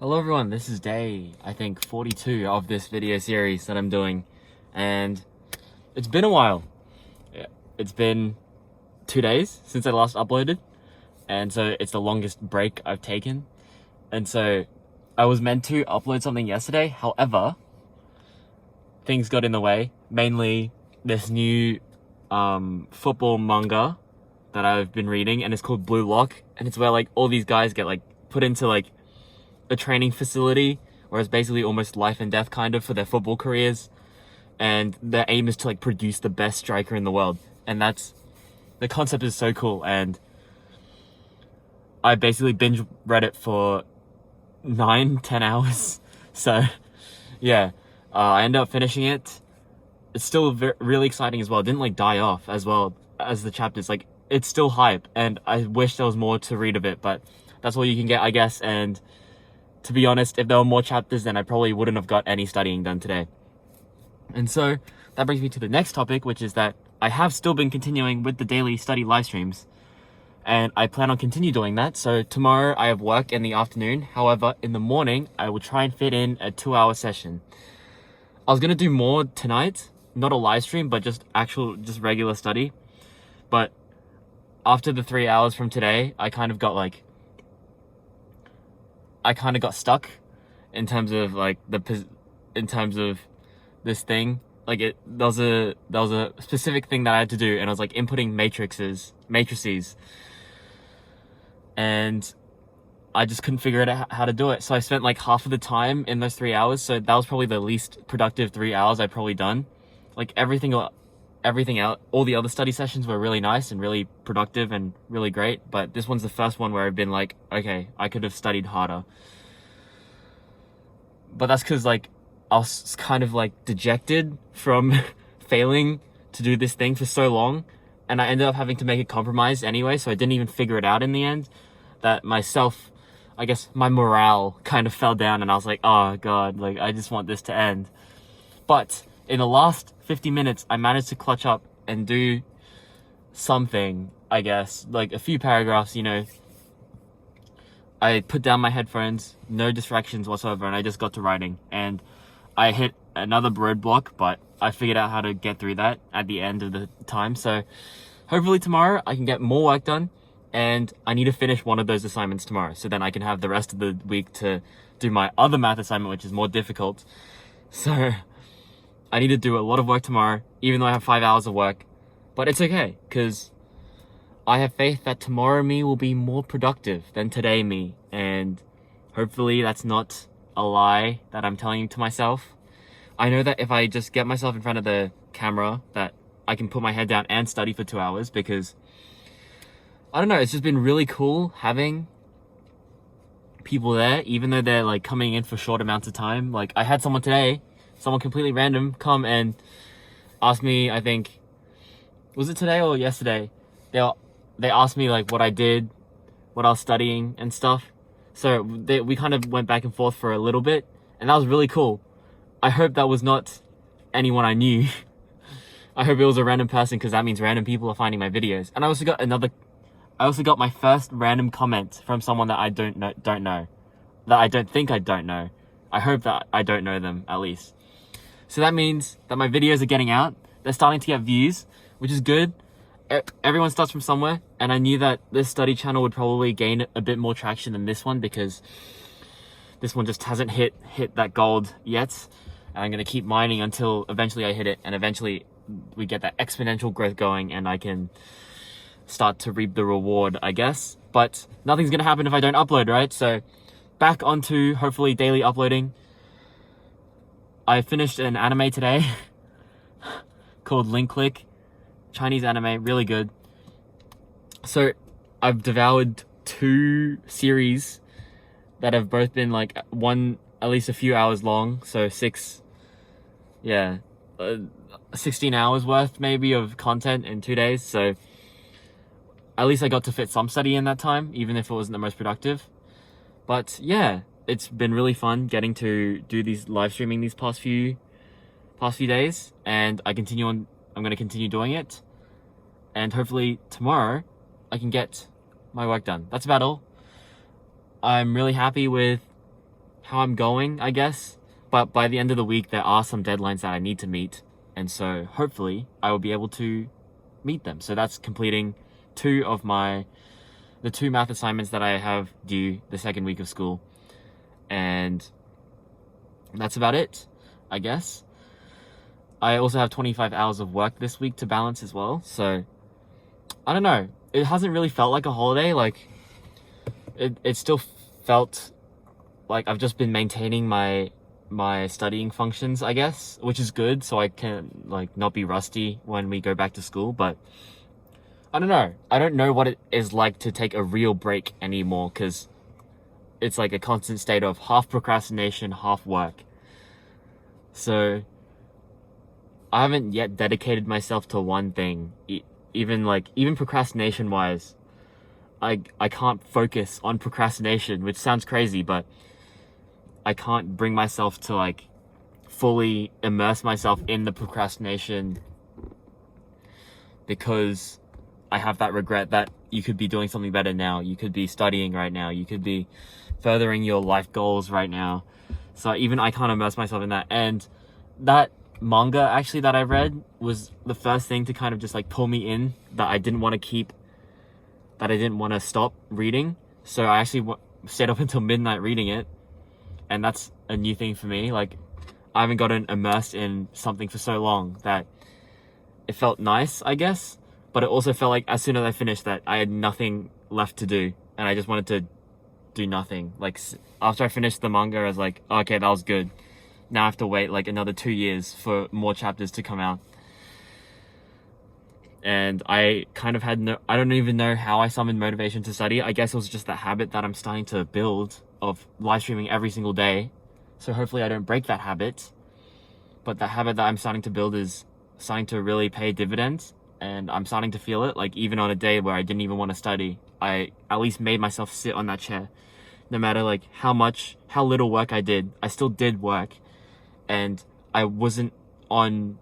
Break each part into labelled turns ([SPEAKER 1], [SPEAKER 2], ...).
[SPEAKER 1] Hello everyone, this is day, I think, 42 of this video series that I'm doing, and it's been a while. It's been 2 days since I last uploaded, and so it's the longest break I've taken, and so I was meant to upload something yesterday. However, things got in the way, mainly this new football manga that I've been reading, and it's called Blue Lock, and it's where all these guys get put into a training facility where it's basically almost life and death kind of for their football careers, and their aim is to produce the best striker in the world. And the concept is so cool, and I basically binge read it for 9-10 hours. So yeah, I ended up finishing it. It's still really exciting as well. It didn't die off as well as the chapters. It's still hype, and I wish there was more to read of it, but that's all you can get, I guess. And to be honest, if there were more chapters, then I probably wouldn't have got any studying done today. And so that brings me to the next topic, which is that I have still been continuing with the daily study live streams, and I plan on continue doing that. So tomorrow I have work in the afternoon. However, in the morning, I will try and fit in a 2-hour session. I was going to do more tonight, not a live stream, but just regular study. But after the 3 hours from today, I kind of got stuck in terms of in terms of this thing. There was a specific thing that I had to do, and I was inputting matrices, and I just couldn't figure out how to do it. So I spent half of the time in those 3 hours. So that was probably the least productive 3 hours I've probably done. Everything else, all the other study sessions were really nice and really productive and really great, but this one's the first one where I've been okay, I could have studied harder. But that's because I was kind of dejected from failing to do this thing for so long, and I ended up having to make a compromise anyway, so I didn't even figure it out in the end. That my morale kind of fell down, and I was oh god, I just want this to end. But in the last 50 minutes, I managed to clutch up and do something, I guess, a few paragraphs. I put down my headphones, no distractions whatsoever, and I just got to writing. And I hit another roadblock, but I figured out how to get through that at the end of the time. So hopefully tomorrow I can get more work done, and I need to finish one of those assignments tomorrow, so then I can have the rest of the week to do my other math assignment, which is more difficult. So I need to do a lot of work tomorrow, even though I have 5 hours of work. But it's okay, because I have faith that tomorrow me will be more productive than today me. And hopefully that's not a lie that I'm telling to myself. I know that if I just get myself in front of the camera, that I can put my head down and study for 2 hours, because I don't know, it's just been really cool having people there, even though they're coming in for short amounts of time. I had someone today, someone completely random, come and ask me, I think, was it today or yesterday? They asked me what I did, what I was studying and stuff. So we kind of went back and forth for a little bit, and that was really cool. I hope that was not anyone I knew. I hope it was a random person, because that means random people are finding my videos. And I also got my first random comment from someone that I don't know, that I don't think I don't know. I hope that I don't know them, at least. So that means that my videos are getting out. They're starting to get views, which is good. Everyone starts from somewhere, and I knew that this study channel would probably gain a bit more traction than this one, because this one just hasn't hit that gold yet. And I'm going to keep mining until eventually I hit it, and eventually we get that exponential growth going, and I can start to reap the reward, I guess. But nothing's going to happen if I don't upload, right? So back onto hopefully daily uploading. I finished an anime today called Link Click. Chinese anime, really good. So I've devoured 2 series that have both been one at least a few hours long. So 16 hours worth maybe of content in 2 days. So at least I got to fit some study in that time, even if it wasn't the most productive. But yeah, it's been really fun getting to do these live streaming these past few days, and I'm going to continue doing it, and hopefully tomorrow I can get my work done. That's about all. I'm really happy with how I'm going, I guess. But by the end of the week, there are some deadlines that I need to meet. And so hopefully I will be able to meet them. So that's completing the 2 math assignments that I have due the second week of school. And that's about it, I guess. I also have 25 hours of work this week to balance as well. So I don't know. It hasn't really felt like a holiday. Like it still felt like I've just been maintaining my studying functions, I guess, which is good, so I can like not be rusty when we go back to school. But I don't know. I don't know what it is like to take a real break anymore, because it's like a constant state of half procrastination, half work. So I haven't yet dedicated myself to one thing. Even procrastination wise, I can't focus on procrastination, which sounds crazy, but I can't bring myself to like fully immerse myself in the procrastination, because I have that regret that you could be doing something better now. You could be studying right now. You could be furthering your life goals right now. So even I can't immerse myself in that. And that manga actually that I read was the first thing to kind of just like pull me in, that I didn't want to stop reading. So I actually stayed up until midnight reading it. And that's a new thing for me. Like, I haven't gotten immersed in something for so long that it felt nice, I guess. But it also felt like as soon as I finished that, I had nothing left to do. And I just wanted to do nothing. Like, after I finished the manga, I was like, okay, that was good. Now I have to wait like another 2 years for more chapters to come out. And I kind of I don't even know how I summoned motivation to study. I guess it was just that habit that I'm starting to build of live streaming every single day. So hopefully I don't break that habit. But the habit that I'm starting to build is starting to really pay dividends. And I'm starting to feel it. Like, even on a day where I didn't even want to study, I at least made myself sit on that chair. No matter like how little work I did, I still did work. And I wasn't on...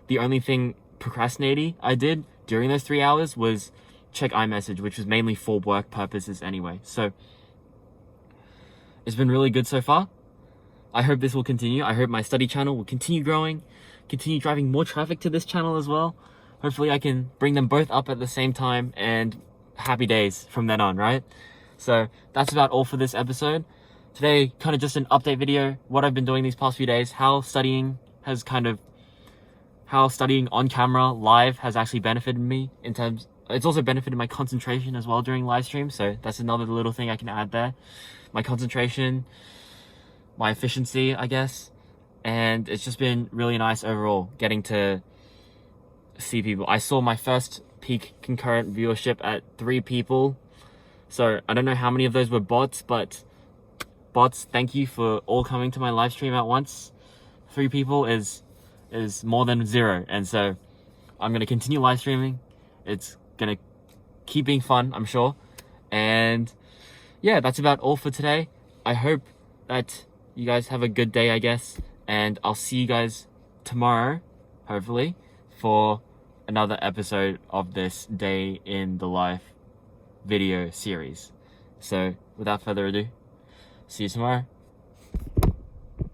[SPEAKER 1] The only thing procrastinating I did during those 3 hours was check iMessage, which was mainly for work purposes anyway. So it's been really good so far. I hope this will continue. I hope my study channel will continue growing, continue driving more traffic to this channel as well. Hopefully I can bring them both up at the same time, and happy days from then on, right? So that's about all for this episode. Today, kind of just an update video, what I've been doing these past few days, how studying on camera live has actually benefited me in terms... It's also benefited my concentration as well during live stream, so that's another little thing I can add there. My concentration, my efficiency, I guess. And it's just been really nice overall getting to see people. I saw my first peak concurrent viewership at 3 people. So I don't know how many of those were bots, but bots, thank you for all coming to my live stream at once. 3 people is more than 0. And so I'm going to continue live streaming. It's going to keep being fun, I'm sure. And yeah, that's about all for today. I hope that you guys have a good day, I guess. And I'll see you guys tomorrow, hopefully, for another episode of this Day in the Life video series. So without further ado, see you tomorrow.